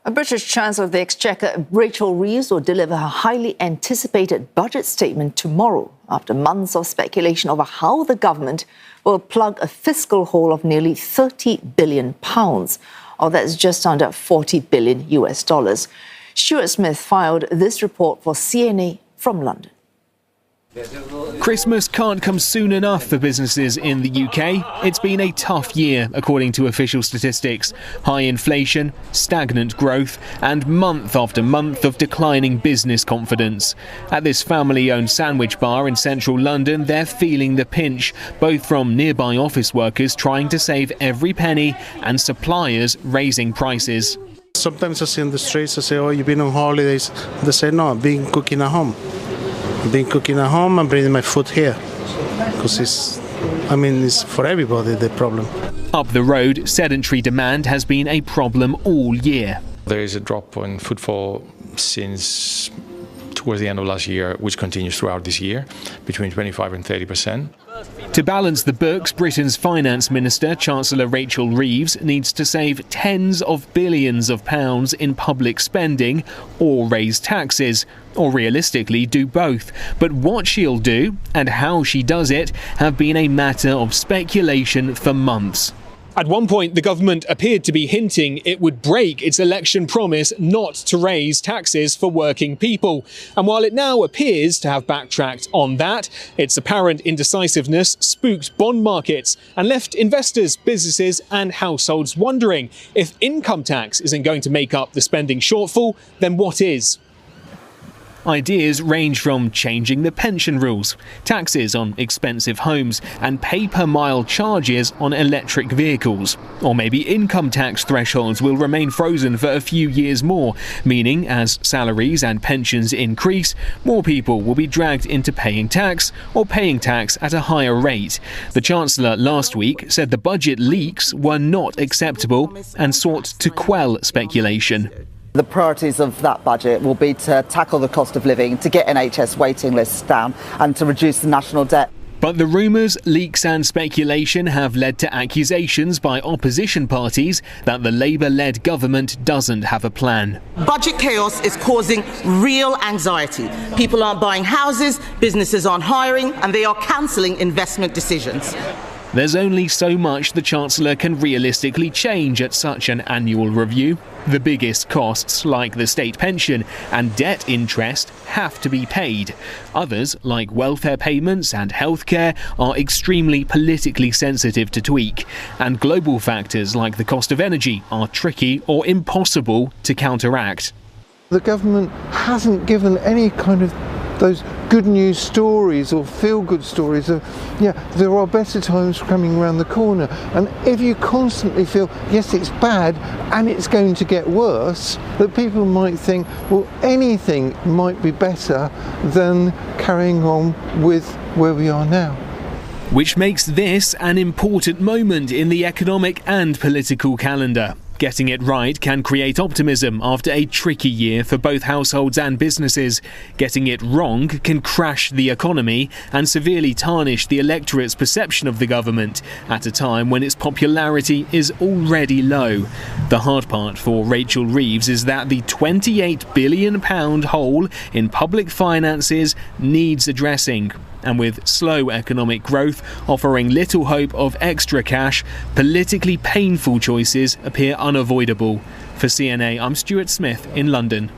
A British Chancellor of the Exchequer, Rachel Reeves, will deliver her highly anticipated budget statement tomorrow after months of speculation over how the government will plug a fiscal hole of nearly £30 billion, or that's just under $40 billion US. Stuart Smith filed this report for CNA from London. Christmas can't come soon enough for businesses in the UK. It's been a tough year, according to official statistics. High inflation, stagnant growth, and month after month of declining business confidence. At this family-owned sandwich bar in central London, they're feeling the pinch, both from nearby office workers trying to save every penny and suppliers raising prices. Sometimes I see in the streets, I say, "Oh, you've been on holidays." They say, "No, I've been cooking at home. I've been cooking at home and bringing my food here." Because it's for everybody the problem. Up the road, sedentary demand has been a problem all year. There is a drop in footfall since towards the end of last year, which continues throughout this year, between 25 and 30%. To balance the books, Britain's Finance Minister, Chancellor Rachel Reeves, needs to save tens of billions of pounds in public spending or raise taxes, or realistically do both. But what she'll do and how she does it have been a matter of speculation for months. At one point, the government appeared to be hinting it would break its election promise not to raise taxes for working people. And while it now appears to have backtracked on that, its apparent indecisiveness spooked bond markets and left investors, businesses and households wondering if income tax isn't going to make up the spending shortfall, then what is? Ideas range from changing the pension rules, taxes on expensive homes, and pay-per-mile charges on electric vehicles. Or maybe income tax thresholds will remain frozen for a few years more, meaning as salaries and pensions increase, more people will be dragged into paying tax or paying tax at a higher rate. The Chancellor last week said the budget leaks were not acceptable and sought to quell speculation. The priorities of that budget will be to tackle the cost of living, to get NHS waiting lists down and to reduce the national debt. But the rumours, leaks and speculation have led to accusations by opposition parties that the Labour-led government doesn't have a plan. Budget chaos is causing real anxiety. People aren't buying houses, businesses aren't hiring, and they are cancelling investment decisions. There's only so much the Chancellor can realistically change at such an annual review. The biggest costs, like the state pension and debt interest, have to be paid. Others, like welfare payments and healthcare, are extremely politically sensitive to tweak. And global factors like the cost of energy are tricky or impossible to counteract. The government hasn't given any kind of those good news stories or feel-good stories of, there are better times coming around the corner. And if you constantly feel, yes, it's bad and it's going to get worse, that people might think, well, anything might be better than carrying on with where we are now. Which makes this an important moment in the economic and political calendar. Getting it right can create optimism after a tricky year for both households and businesses. Getting it wrong can crash the economy and severely tarnish the electorate's perception of the government at a time when its popularity is already low. The hard part for Rachel Reeves is that the £28 billion hole in public finances needs addressing. And with slow economic growth offering little hope of extra cash, politically painful choices appear unavoidable. For CNA, I'm Stuart Smith in London.